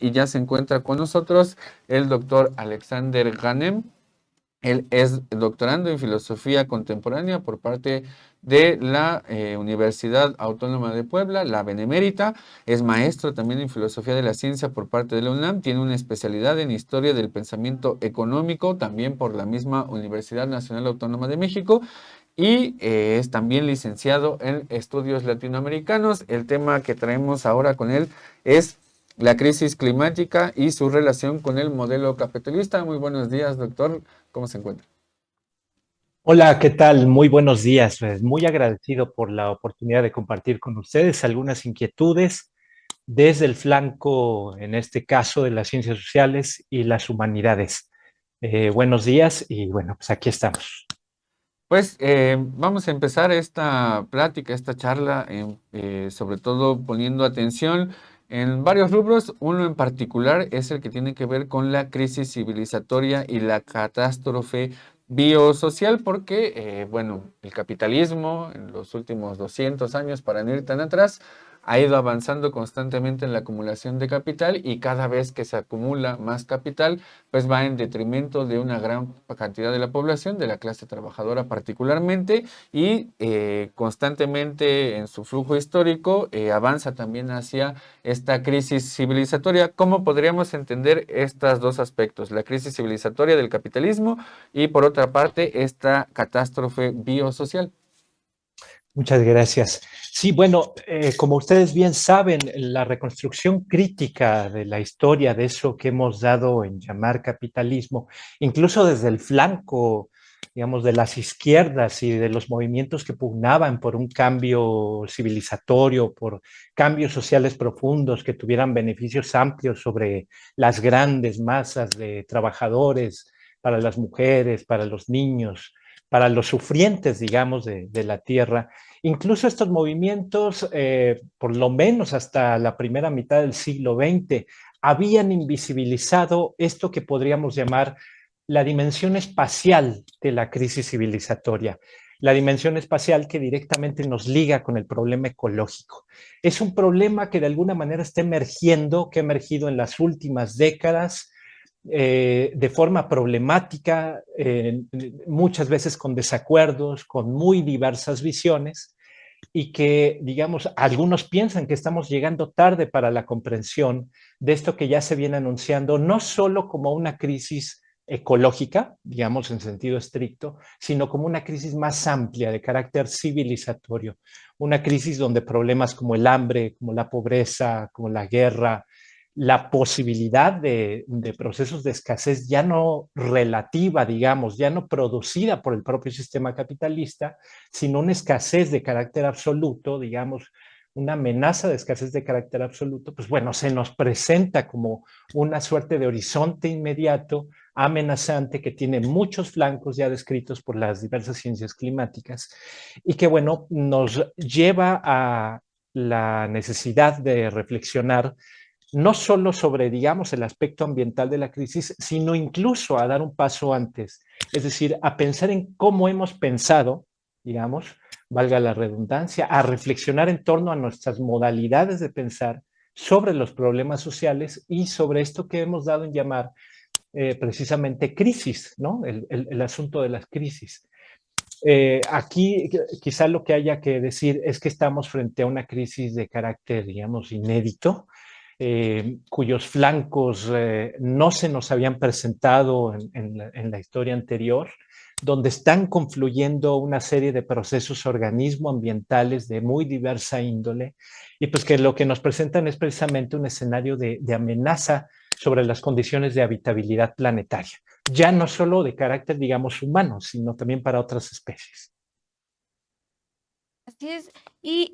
y ya se encuentra con nosotros el doctor Alexander Ganem. Él es doctorando en filosofía contemporánea por parte de la Universidad Autónoma de Puebla, la Benemérita. Es maestro también en filosofía de la ciencia por parte de la UNAM. Tiene una especialidad en historia del pensamiento económico, también por la misma Universidad Nacional Autónoma de México. Y es también licenciado en estudios latinoamericanos. El tema que traemos ahora con él es la crisis climática y su relación con el modelo capitalista. Muy buenos días, doctor. ¿Cómo se encuentra? Hola, ¿qué tal? Muy buenos días. Muy agradecido por la oportunidad de compartir con ustedes algunas inquietudes desde el flanco, en este caso, de las ciencias sociales y las humanidades. Buenos días y bueno, pues aquí estamos. Pues vamos a empezar esta plática, esta charla, sobre todo poniendo atención en varios rubros. Uno en particular es el que tiene que ver con la crisis civilizatoria y la catástrofe biosocial, porque, bueno, el capitalismo en los últimos 200 años, para no ir tan atrás, ha ido avanzando constantemente en la acumulación de capital y cada vez que se acumula más capital, pues va en detrimento de una gran cantidad de la población, de la clase trabajadora particularmente, y constantemente en su flujo histórico avanza también hacia esta crisis civilizatoria. ¿Cómo podríamos entender estos dos aspectos? La crisis civilizatoria del capitalismo y por otra parte esta catástrofe biosocial. Muchas gracias. Sí, bueno, como ustedes bien saben, la reconstrucción crítica de la historia de eso que hemos dado en llamar capitalismo, incluso desde el flanco, digamos, de las izquierdas y de los movimientos que pugnaban por un cambio civilizatorio, por cambios sociales profundos que tuvieran beneficios amplios sobre las grandes masas de trabajadores, para las mujeres, para los niños, para los sufrientes, digamos, de la tierra. Incluso estos movimientos, por lo menos hasta la primera mitad del siglo XX, habían invisibilizado esto que podríamos llamar la dimensión espacial de la crisis civilizatoria, la dimensión espacial que directamente nos liga con el problema ecológico. Es un problema que de alguna manera está emergiendo, que ha emergido en las últimas décadas, de forma problemática, muchas veces con desacuerdos, con muy diversas visiones, y que, digamos, algunos piensan que estamos llegando tarde para la comprensión de esto que ya se viene anunciando, no solo como una crisis ecológica, digamos en sentido estricto, sino como una crisis más amplia de carácter civilizatorio, una crisis donde problemas como el hambre, como la pobreza, como la guerra, la posibilidad de procesos de escasez ya no relativa, digamos, ya no producida por el propio sistema capitalista, sino una escasez de carácter absoluto, digamos, una amenaza de escasez de carácter absoluto, pues bueno, se nos presenta como una suerte de horizonte inmediato, amenazante, que tiene muchos flancos ya descritos por las diversas ciencias climáticas y que, bueno, nos lleva a la necesidad de reflexionar no solo sobre, digamos, el aspecto ambiental de la crisis, sino incluso a dar un paso antes, es decir, a pensar en cómo hemos pensado, digamos, valga la redundancia, a reflexionar en torno a nuestras modalidades de pensar sobre los problemas sociales y sobre esto que hemos dado en llamar precisamente crisis, ¿no? El asunto de las crisis. Aquí quizá lo que haya que decir es que estamos frente a una crisis de carácter, digamos, inédito, cuyos flancos no se nos habían presentado en la historia anterior, donde están confluyendo una serie de procesos organismo-ambientales de muy diversa índole, y pues que lo que nos presentan es precisamente un escenario de amenaza sobre las condiciones de habitabilidad planetaria, ya no solo de carácter, digamos, humano, sino también para otras especies. Así es. Y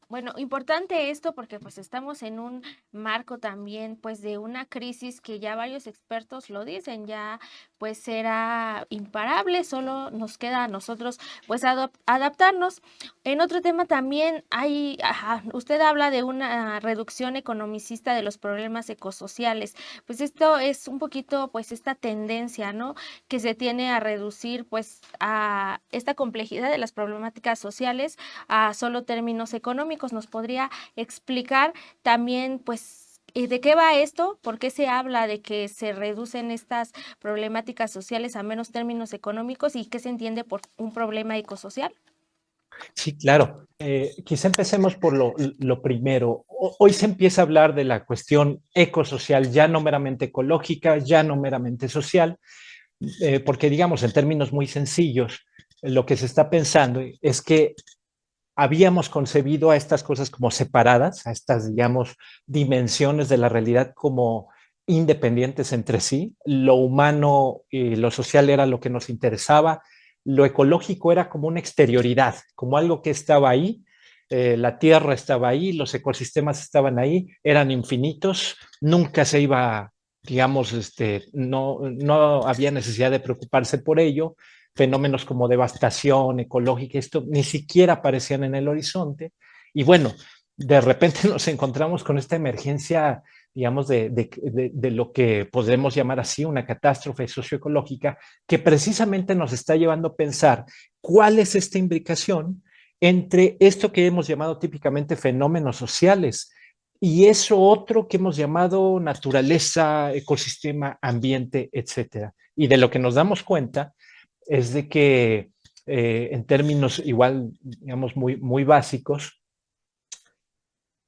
bueno, importante esto porque pues estamos en un marco también pues de una crisis que ya varios expertos lo dicen, ya pues será imparable, solo nos queda a nosotros pues adaptarnos. En otro tema también hay, ajá, usted habla de una reducción economicista de los problemas ecosociales, pues esto es un poquito pues esta tendencia, ¿no? Que se tiene a reducir pues a esta complejidad de las problemáticas sociales a solo términos económicos. ¿Nos podría explicar también, pues, ¿De qué va esto? ¿Por qué se habla de que se reducen estas problemáticas sociales a menos términos económicos y qué se entiende por un problema ecosocial? Sí, claro. Quizá empecemos por lo primero. Hoy se empieza a hablar de la cuestión ecosocial, ya no meramente ecológica, ya no meramente social, porque digamos, en términos muy sencillos, lo que se está pensando es que habíamos concebido a estas cosas como separadas, a estas, digamos, dimensiones de la realidad como independientes entre sí. Lo humano y lo social era lo que nos interesaba. Lo ecológico era como una exterioridad, como algo que estaba ahí. La tierra estaba ahí, los ecosistemas estaban ahí, eran infinitos, nunca se iba, digamos, no había necesidad de preocuparse por ello. Fenómenos como devastación ecológica, esto ni siquiera aparecían en el horizonte. Y bueno, de repente nos encontramos con esta emergencia, digamos, de lo que podemos llamar así una catástrofe socioecológica, que precisamente nos está llevando a pensar cuál es esta imbricación entre esto que hemos llamado típicamente fenómenos sociales y eso otro que hemos llamado naturaleza, ecosistema, ambiente, etcétera. Y de lo que nos damos cuenta es de que en términos igual, digamos, muy básicos,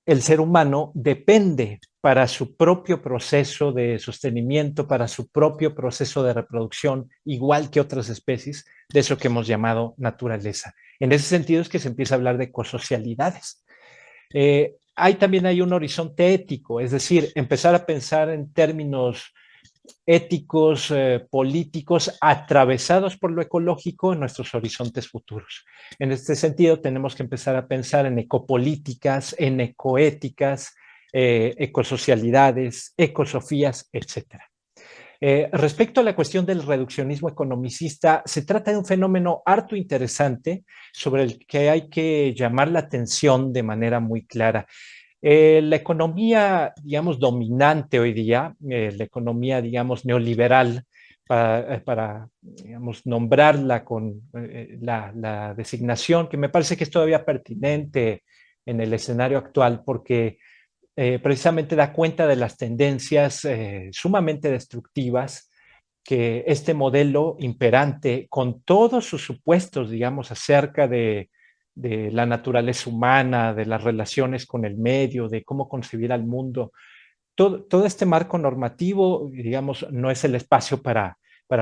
el ser humano depende para su propio proceso de sostenimiento, para su propio proceso de reproducción, igual que otras especies, de eso que hemos llamado naturaleza. En ese sentido es que se empieza a hablar de ecosocialidades. También hay un horizonte ético, es decir, empezar a pensar en términos éticos, políticos, atravesados por lo ecológico en nuestros horizontes futuros. En este sentido, tenemos que empezar a pensar en ecopolíticas, en ecoéticas, ecosocialidades, ecosofías, etcétera. Respecto a la cuestión del reduccionismo economicista, se trata de un fenómeno harto interesante sobre el que hay que llamar la atención de manera muy clara. La economía, digamos, dominante hoy día, la economía, digamos, neoliberal, digamos, nombrarla con la designación, que me parece que es todavía pertinente en el escenario actual, porque precisamente da cuenta de las tendencias sumamente destructivas que este modelo imperante, con todos sus supuestos, digamos, acerca de la naturaleza humana, de las relaciones con el medio, de cómo concebir al mundo, todo este marco normativo, digamos, no es el espacio para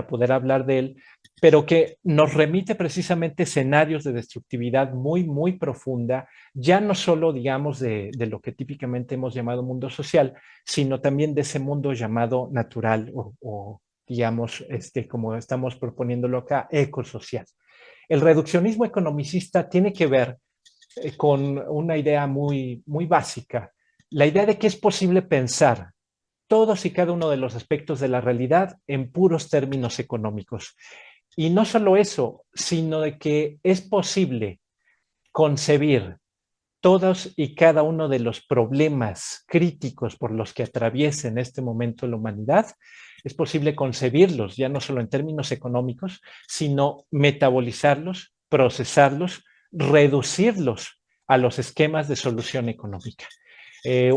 poder hablar de él, pero que nos remite precisamente escenarios de destructividad muy profunda, ya no solo, digamos, de lo que típicamente hemos llamado mundo social, sino también de ese mundo llamado natural o digamos, como estamos proponiéndolo acá, ecosocial. El reduccionismo economicista tiene que ver con una idea muy básica, la idea de que es posible pensar todos y cada uno de los aspectos de la realidad en puros términos económicos. Y no solo eso, sino de que es posible concebir todos y cada uno de los problemas críticos por los que atraviesa en este momento la humanidad, es posible concebirlos ya no solo en términos económicos, sino metabolizarlos, procesarlos, reducirlos a los esquemas de solución económica.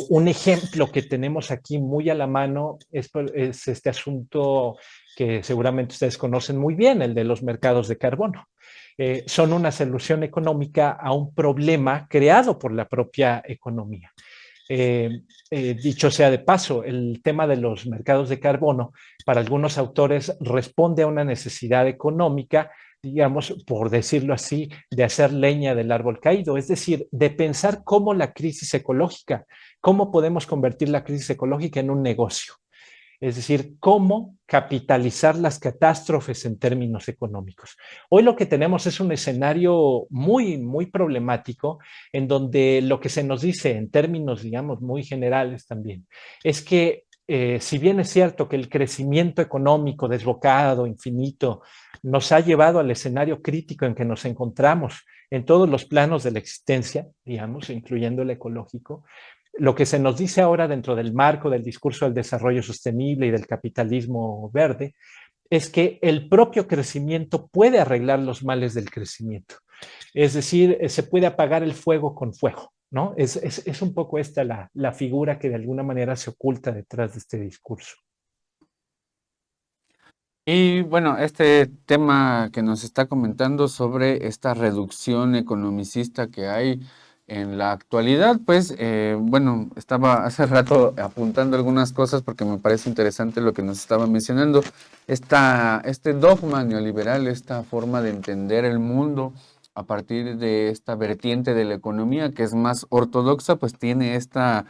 Un ejemplo que tenemos aquí muy a la mano es este asunto que seguramente ustedes conocen muy bien, el de los mercados de carbono. Son una solución económica a un problema creado por la propia economía. Dicho sea de paso, el tema de los mercados de carbono para algunos autores responde a una necesidad económica, digamos, por decirlo así, de hacer leña del árbol caído, es decir, de pensar cómo la crisis ecológica, cómo podemos convertir la crisis ecológica en un negocio. Es decir, cómo capitalizar las catástrofes en términos económicos. Hoy lo que tenemos es un escenario muy problemático en donde lo que se nos dice en términos, digamos, muy generales también, es que si bien es cierto que el crecimiento económico desbocado, infinito, nos ha llevado al escenario crítico en que nos encontramos en todos los planos de la existencia, digamos, incluyendo el ecológico, lo que se nos dice ahora dentro del marco del discurso del desarrollo sostenible y del capitalismo verde es que el propio crecimiento puede arreglar los males del crecimiento. Es decir, se puede apagar el fuego con fuego. ¿no? Es un poco esta la figura que de alguna manera se oculta detrás de este discurso. Y bueno, este tema que nos está comentando sobre esta reducción economicista que hay en la actualidad, pues bueno, estaba hace rato apuntando algunas cosas porque me parece interesante lo que nos estaba mencionando. Este dogma neoliberal, esta forma de entender el mundo a partir de esta vertiente de la economía que es más ortodoxa, pues tiene esta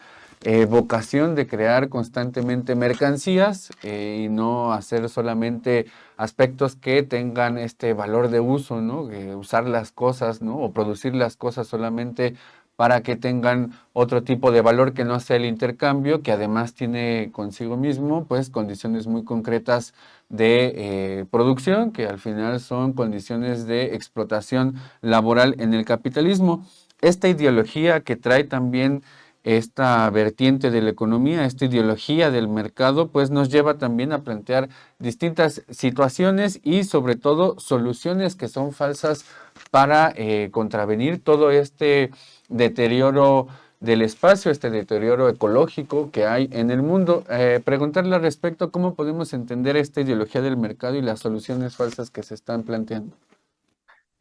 vocación de crear constantemente mercancías y no hacer solamente aspectos que tengan este valor de uso, ¿no? Usar las cosas, ¿no? O producir las cosas solamente para que tengan otro tipo de valor que no sea el intercambio, que además tiene consigo mismo, pues, condiciones muy concretas de producción, que al final son condiciones de explotación laboral en el capitalismo. Esta ideología que trae también esta vertiente de la economía, esta ideología del mercado, pues nos lleva también a plantear distintas situaciones y sobre todo soluciones que son falsas para contravenir todo este deterioro del espacio, este deterioro ecológico que hay en el mundo. Preguntarle al respecto cómo podemos entender esta ideología del mercado y las soluciones falsas que se están planteando.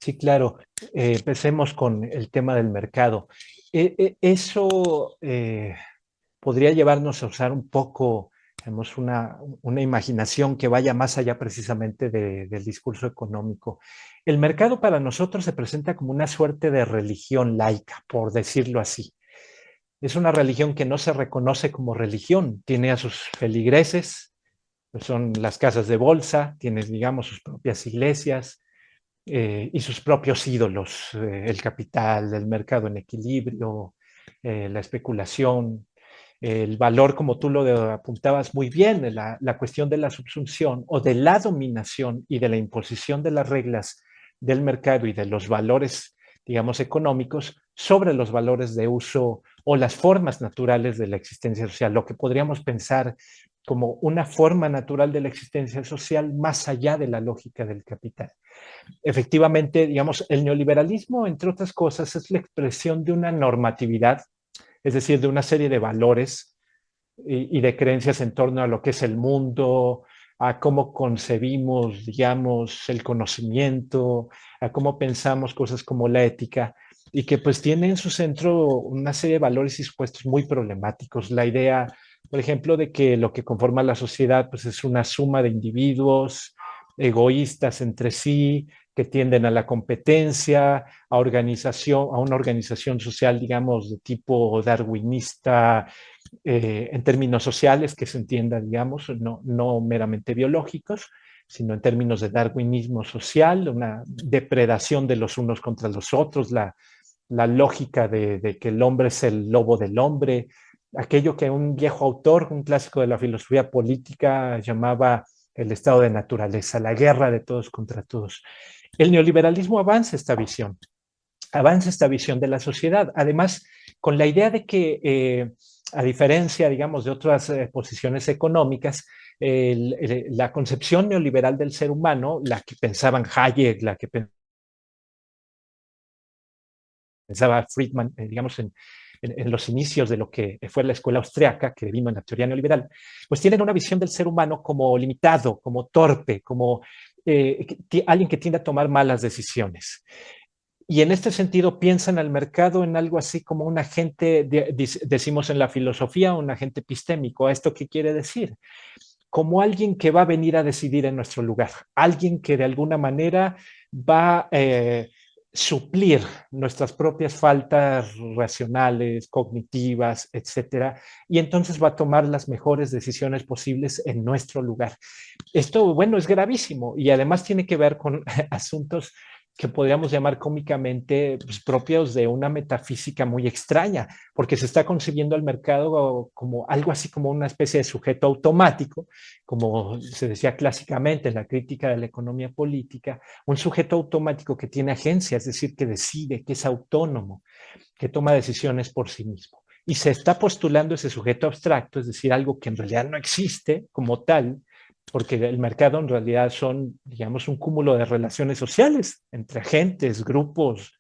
Sí, claro. Empecemos con el tema del mercado. Eso podría llevarnos a usar un poco, digamos, una imaginación que vaya más allá precisamente del discurso económico. El mercado para nosotros se presenta como una suerte de religión laica, por decirlo así. Es una religión que no se reconoce como religión, tiene a sus feligreses, pues son las casas de bolsa, tiene, digamos, sus propias iglesias, y sus propios ídolos, el capital, el mercado en equilibrio, la especulación, el valor, como tú lo apuntabas muy bien, la cuestión de la subsunción o de la dominación y de la imposición de las reglas del mercado y de los valores, digamos, económicos sobre los valores de uso o las formas naturales de la existencia social, lo que podríamos pensar como una forma natural de la existencia social más allá de la lógica del capital. Efectivamente, digamos, el neoliberalismo, entre otras cosas, es la expresión de una normatividad, es decir, de una serie de valores y de creencias en torno a lo que es el mundo, a cómo concebimos, digamos, el conocimiento, a cómo pensamos cosas como la ética, y que pues tiene en su centro una serie de valores y supuestos muy problemáticos. La idea, por ejemplo, de que lo que conforma la sociedad pues es una suma de individuos egoístas entre sí, que tienden a la competencia, a una organización social, digamos, de tipo darwinista, en términos sociales, que se entienda, digamos, no meramente biológicos, sino en términos de darwinismo social, una depredación de los unos contra los otros, la lógica de que el hombre es el lobo del hombre, aquello que un viejo autor, un clásico de la filosofía política, llamaba el estado de naturaleza, la guerra de todos contra todos. El neoliberalismo avanza esta visión de la sociedad, además con la idea de que, a diferencia, digamos, de otras posiciones económicas, la concepción neoliberal del ser humano, la que pensaban Hayek, la que pensaba Friedman, digamos, en los inicios de lo que fue la escuela austriaca, que vino en la teoría neoliberal, pues tienen una visión del ser humano como limitado, como torpe, como alguien que tiende a tomar malas decisiones. Y en este sentido piensan al mercado en algo así como un agente, decimos en la filosofía, un agente epistémico. ¿Esto qué quiere decir? Como alguien que va a venir a decidir en nuestro lugar, alguien que de alguna manera va a suplir nuestras propias faltas racionales, cognitivas, etcétera, y entonces va a tomar las mejores decisiones posibles en nuestro lugar. Esto, bueno, es gravísimo y además tiene que ver con asuntos que podríamos llamar cómicamente pues, propios de una metafísica muy extraña, porque se está concibiendo al mercado como algo así como una especie de sujeto automático, como se decía clásicamente en la crítica de la economía política, un sujeto automático que tiene agencia, es decir, que decide, que es autónomo, que toma decisiones por sí mismo. Y se está postulando ese sujeto abstracto, es decir, algo que en realidad no existe como tal, porque el mercado en realidad son, digamos, un cúmulo de relaciones sociales entre agentes, grupos,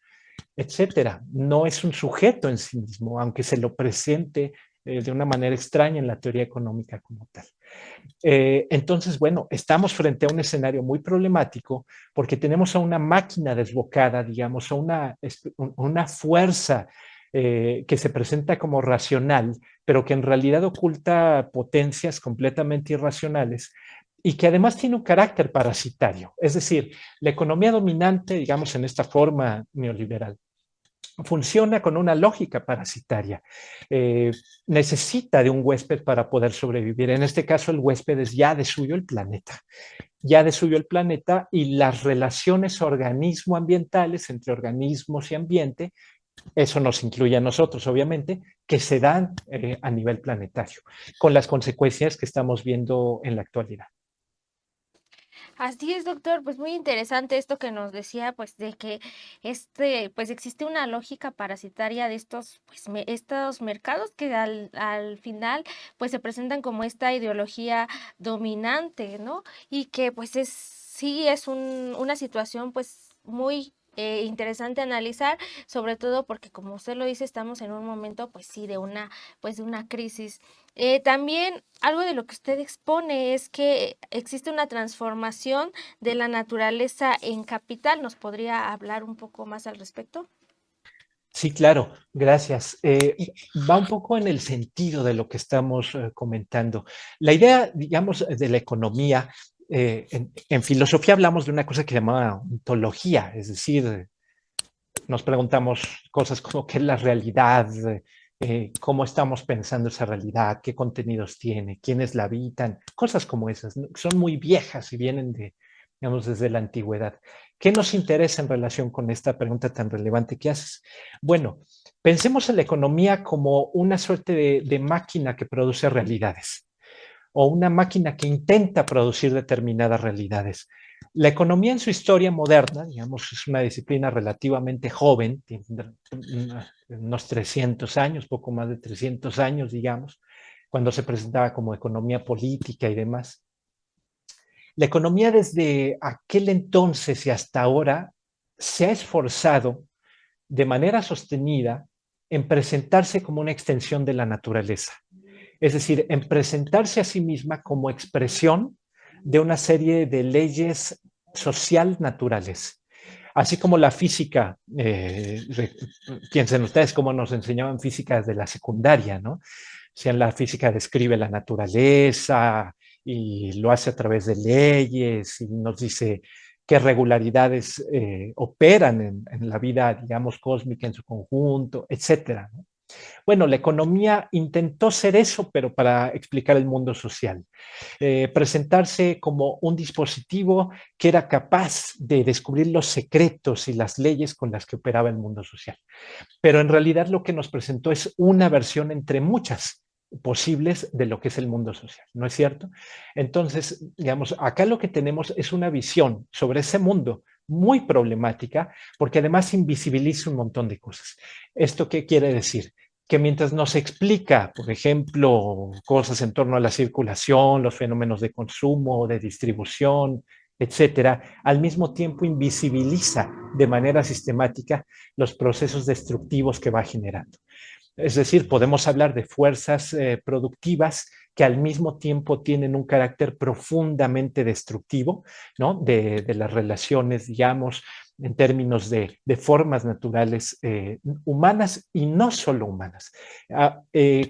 etcétera. No es un sujeto en sí mismo, aunque se lo presente de una manera extraña en la teoría económica como tal. Entonces, bueno, estamos frente a un escenario muy problemático porque tenemos a una máquina desbocada, digamos, a una fuerza que se presenta como racional, pero que en realidad oculta potencias completamente irracionales y que además tiene un carácter parasitario. Es decir, la economía dominante, digamos, en esta forma neoliberal, funciona con una lógica parasitaria. Eh, Necesita de un huésped para poder sobrevivir. En este caso, el huésped es ya de suyo el planeta. Ya de suyo el planeta y las relaciones organismo-ambientales entre organismos y ambiente, eso nos incluye a nosotros, obviamente, que se dan a nivel planetario, con las consecuencias que estamos viendo en la actualidad. Así es, doctor, pues muy interesante esto que nos decía, pues de que pues existe una lógica parasitaria de estos, pues estos mercados que al final, pues se presentan como esta ideología dominante, ¿no? Y que pues sí es una situación pues muy interesante analizar, sobre todo porque como usted lo dice, estamos en un momento pues sí pues de una crisis. También algo de lo que usted expone es que existe una transformación de la naturaleza en capital. ¿Nos podría hablar un poco más al respecto? Sí, claro, gracias. Va un poco en el sentido de lo que estamos comentando. La idea, digamos, de la economía, en filosofía hablamos de una cosa que se llama ontología, es decir, nos preguntamos cosas como qué es la realidad, cómo estamos pensando esa realidad, qué contenidos tiene, quiénes la habitan, cosas como esas, ¿no? Son muy viejas y vienen de, digamos, desde la antigüedad. ¿Qué nos interesa en relación con esta pregunta tan relevante que haces? Bueno, pensemos en la economía como una suerte de máquina que produce realidades o una máquina que intenta producir determinadas realidades. La economía en su historia moderna, digamos, es una disciplina relativamente joven, tiene unos 300 años, poco más de 300 años, digamos, cuando se presentaba como economía política y demás. La economía desde aquel entonces y hasta ahora se ha esforzado de manera sostenida en presentarse como una extensión de la naturaleza. Es decir, en presentarse a sí misma como expresión de una serie de leyes social naturales. Así como la física, piensen ustedes cómo nos enseñaban física desde la secundaria, ¿no? Si en la física describe la naturaleza y lo hace a través de leyes y nos dice qué regularidades operan en la vida, digamos, cósmica en su conjunto, etcétera, ¿no? Bueno, la economía intentó ser eso, pero para explicar el mundo social. Presentarse como un dispositivo que era capaz de descubrir los secretos y las leyes con las que operaba el mundo social. Pero en realidad lo que nos presentó es una versión entre muchas posibles de lo que es el mundo social, ¿no es cierto? Entonces, digamos, acá lo que tenemos es una visión sobre ese mundo muy problemática, porque además invisibiliza un montón de cosas. ¿Esto qué quiere decir? Que mientras nos explica, por ejemplo, cosas en torno a la circulación, los fenómenos de consumo, de distribución, etcétera, al mismo tiempo invisibiliza de manera sistemática los procesos destructivos que va generando. Es decir, podemos hablar de fuerzas productivas que al mismo tiempo tienen un carácter profundamente destructivo, ¿no? De las relaciones, digamos, en términos de formas naturales humanas y no solo humanas.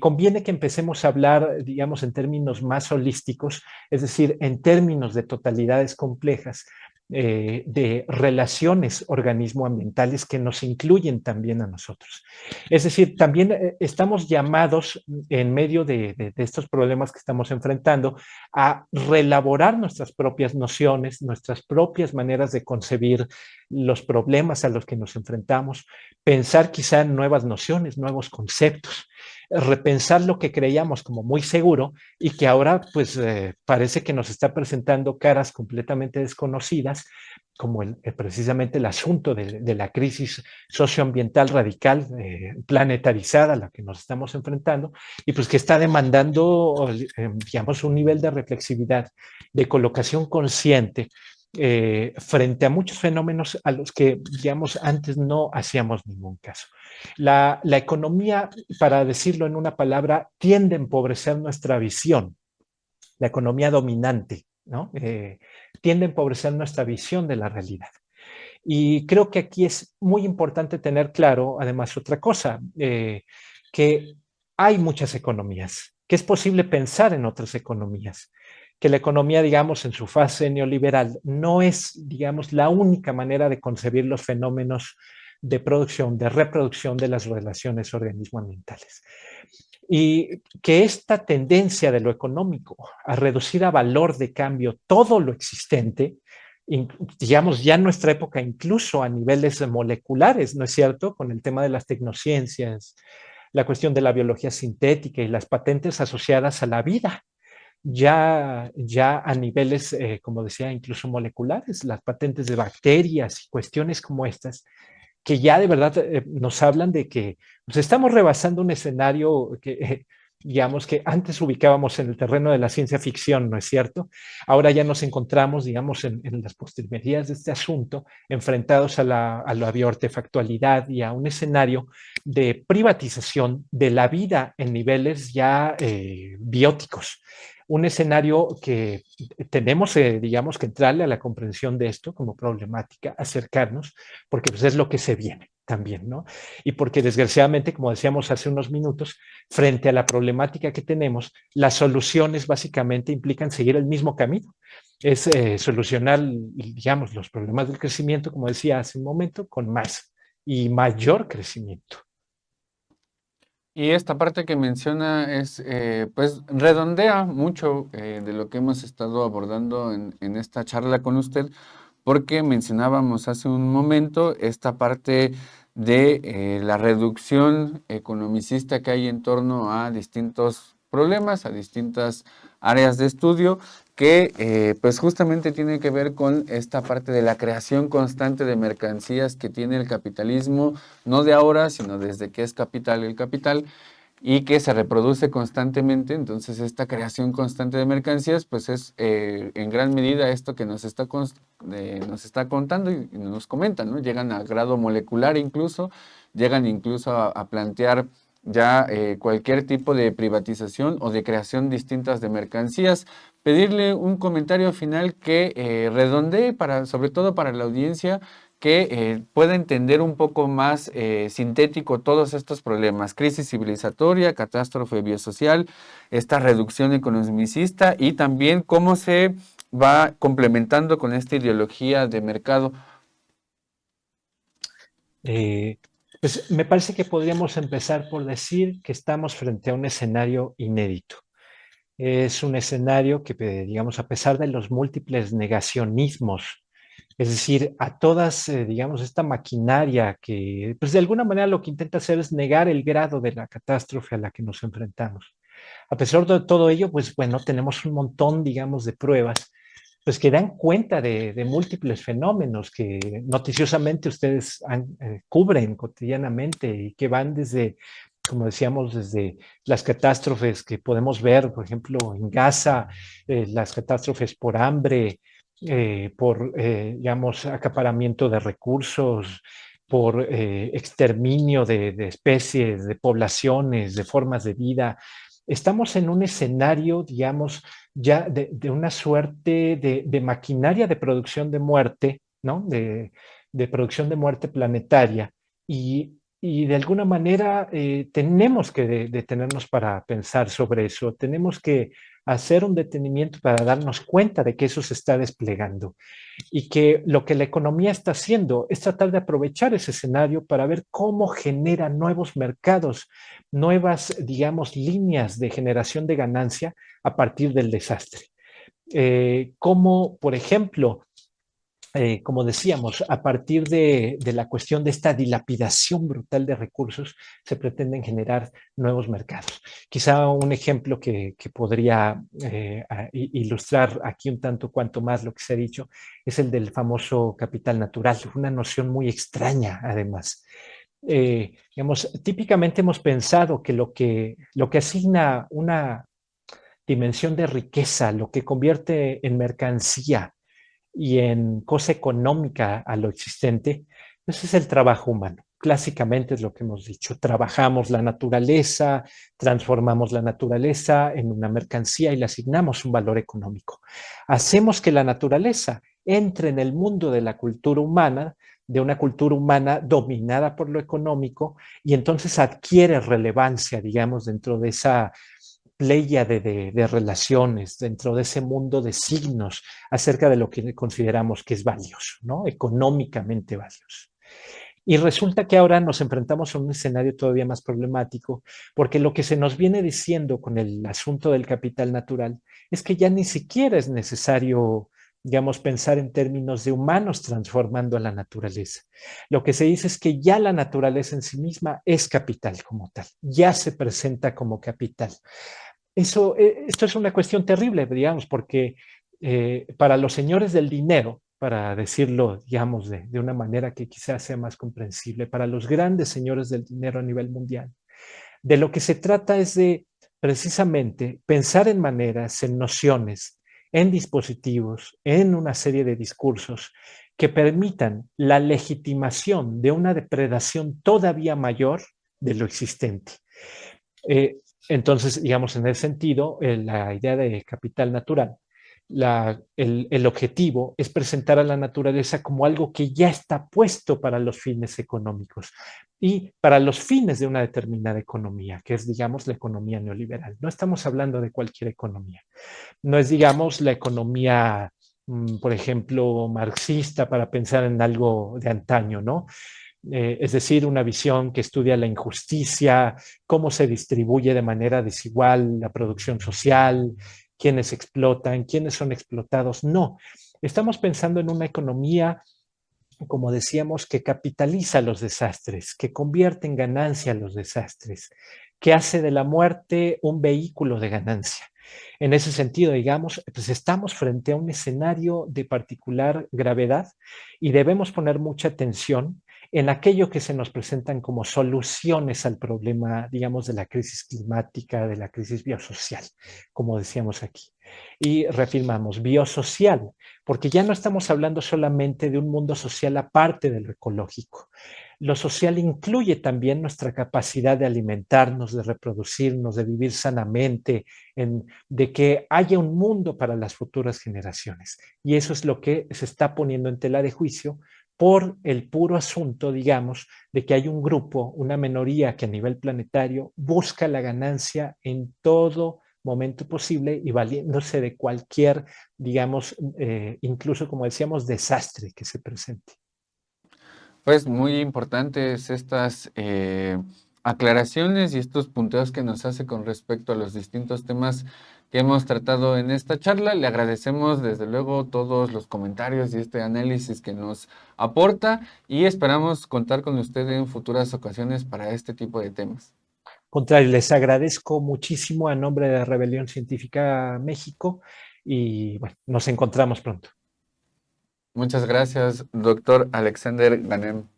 Conviene que empecemos a hablar, digamos, en términos más holísticos, es decir, en términos de totalidades complejas, de relaciones organismo-ambientales que nos incluyen también a nosotros. Es decir, también estamos llamados en medio de estos problemas que estamos enfrentando a reelaborar nuestras propias nociones, nuestras propias maneras de concebir los problemas a los que nos enfrentamos, pensar quizá en nuevas nociones, nuevos conceptos, repensar lo que creíamos como muy seguro y que ahora pues parece que nos está presentando caras completamente desconocidas, como precisamente el asunto de la crisis socioambiental radical, planetarizada a la que nos estamos enfrentando, y pues que está demandando, digamos, un nivel de reflexividad, de colocación consciente frente a muchos fenómenos a los que, digamos, antes no hacíamos ningún caso. La economía, para decirlo en una palabra, tiende a empobrecer nuestra visión, la economía dominante, ¿no? Tiende a empobrecer nuestra visión de la realidad. Y creo que aquí es muy importante tener claro, además, otra cosa, que hay muchas economías, que es posible pensar en otras economías, que la economía, digamos, en su fase neoliberal no es, digamos, la única manera de concebir los fenómenos de producción, de reproducción de las relaciones organismo-ambientales. Y que esta tendencia de lo económico a reducir a valor de cambio todo lo existente, digamos, ya en nuestra época, incluso a niveles moleculares, ¿no es cierto? Con el tema de las tecnociencias, la cuestión de la biología sintética y las patentes asociadas a la vida, ya a niveles, como decía, incluso moleculares, las patentes de bacterias y cuestiones como estas, que ya de verdad nos hablan de que pues, estamos rebasando un escenario que, digamos, que antes ubicábamos en el terreno de la ciencia ficción, ¿no es cierto? Ahora ya nos encontramos, digamos, en las postrimerías de este asunto, enfrentados a la bioartefactualidad y a un escenario de privatización de la vida en niveles ya bióticos. Un escenario que tenemos, digamos, que entrarle a la comprensión de esto como problemática, acercarnos, porque pues, es lo que se viene también, ¿no? Y porque desgraciadamente, como decíamos hace unos minutos, frente a la problemática que tenemos, las soluciones básicamente implican seguir el mismo camino. Es solucionar, digamos, los problemas del crecimiento, como decía hace un momento, con más y mayor crecimiento. Y esta parte que menciona es, pues, redondea mucho de lo que hemos estado abordando en esta charla con usted, porque mencionábamos hace un momento esta parte de la reducción economicista que hay en torno a distintos problemas, a distintas áreas de estudio, que pues justamente tiene que ver con esta parte de la creación constante de mercancías que tiene el capitalismo, no de ahora, sino desde que es capital el capital, y que se reproduce constantemente. Entonces esta creación constante de mercancías pues es en gran medida esto que nos está contando y nos comentan, ¿no? Llegan a grado molecular incluso, llegan incluso a plantear ya cualquier tipo de privatización o de creación distintas de mercancías. Pedirle un comentario final que redondee para, sobre todo para la audiencia, que pueda entender un poco más sintético todos estos problemas: crisis civilizatoria, catástrofe biosocial, esta reducción economicista y también cómo se va complementando con esta ideología de mercado. Pues me parece que podríamos empezar por decir que estamos frente a un escenario inédito. Es un escenario que, digamos, a pesar de los múltiples negacionismos, es decir, a todas, digamos, esta maquinaria que, pues de alguna manera lo que intenta hacer es negar el grado de la catástrofe a la que nos enfrentamos. A pesar de todo ello, pues bueno, tenemos un montón, digamos, de pruebas, pues que dan cuenta de múltiples fenómenos que noticiosamente ustedes cubren cotidianamente y que van desde, como decíamos, desde las catástrofes que podemos ver, por ejemplo, en Gaza, las catástrofes por hambre, por, digamos, acaparamiento de recursos, por exterminio de especies, de poblaciones, de formas de vida. Estamos en un escenario, digamos, ya de una suerte de maquinaria de producción de muerte, ¿no? De producción de muerte planetaria. Y de alguna manera tenemos que detenernos para pensar sobre eso, tenemos que hacer un detenimiento para darnos cuenta de que eso se está desplegando y que lo que la economía está haciendo es tratar de aprovechar ese escenario para ver cómo genera nuevos mercados, nuevas, digamos, líneas de generación de ganancia a partir del desastre. Como, por ejemplo, como decíamos, a partir de la cuestión de esta dilapidación brutal de recursos, se pretenden generar nuevos mercados. Quizá un ejemplo que podría ilustrar aquí un tanto cuanto más lo que se ha dicho es el del famoso capital natural, una noción muy extraña además. Digamos, típicamente hemos pensado que lo que asigna una dimensión de riqueza, lo que convierte en mercancía, y en cosa económica a lo existente, ese es el trabajo humano. Clásicamente es lo que hemos dicho, trabajamos la naturaleza, transformamos la naturaleza en una mercancía y le asignamos un valor económico. Hacemos que la naturaleza entre en el mundo de la cultura humana, de una cultura humana dominada por lo económico, y entonces adquiere relevancia, digamos, dentro de esa pléyade de relaciones, dentro de ese mundo de signos acerca de lo que consideramos que es valioso, ¿no? Económicamente valioso. Y resulta que ahora nos enfrentamos a un escenario todavía más problemático, porque lo que se nos viene diciendo con el asunto del capital natural es que ya ni siquiera es necesario, digamos, pensar en términos de humanos transformando a la naturaleza. Lo que se dice es que ya la naturaleza en sí misma es capital como tal, ya se presenta como capital. Esto es una cuestión terrible, digamos, porque para los señores del dinero, para decirlo, digamos, de una manera que quizás sea más comprensible, para los grandes señores del dinero a nivel mundial, de lo que se trata es de precisamente pensar en maneras, en nociones, en dispositivos, en una serie de discursos que permitan la legitimación de una depredación todavía mayor de lo existente. Eh, entonces, digamos, en ese sentido, la idea de capital natural, el objetivo es presentar a la naturaleza como algo que ya está puesto para los fines económicos y para los fines de una determinada economía, que es, digamos, la economía neoliberal. No estamos hablando de cualquier economía. No es, digamos, la economía, por ejemplo, marxista para pensar en algo de antaño, ¿no? Es decir, una visión que estudia la injusticia, cómo se distribuye de manera desigual la producción social, quiénes explotan, quiénes son explotados. No, estamos pensando en una economía, como decíamos, que capitaliza los desastres, que convierte en ganancia los desastres, que hace de la muerte un vehículo de ganancia. En ese sentido, digamos, pues estamos frente a un escenario de particular gravedad y debemos poner mucha atención en aquello que se nos presentan como soluciones al problema, digamos, de la crisis climática, de la crisis biosocial, como decíamos aquí. Y reafirmamos, biosocial, porque ya no estamos hablando solamente de un mundo social aparte de lo ecológico. Lo social incluye también nuestra capacidad de alimentarnos, de reproducirnos, de vivir sanamente, de que haya un mundo para las futuras generaciones. Y eso es lo que se está poniendo en tela de juicio por el puro asunto, digamos, de que hay un grupo, una minoría que a nivel planetario busca la ganancia en todo momento posible y valiéndose de cualquier, digamos, incluso como decíamos, desastre que se presente. Pues muy importantes estas aclaraciones y estos punteos que nos hace con respecto a los distintos temas que hemos tratado en esta charla. Le agradecemos desde luego todos los comentarios y este análisis que nos aporta y esperamos contar con usted en futuras ocasiones para este tipo de temas. Contrario, les agradezco muchísimo a nombre de Rebelión Científica México y bueno, nos encontramos pronto. Muchas gracias, doctor Alexander Ganem.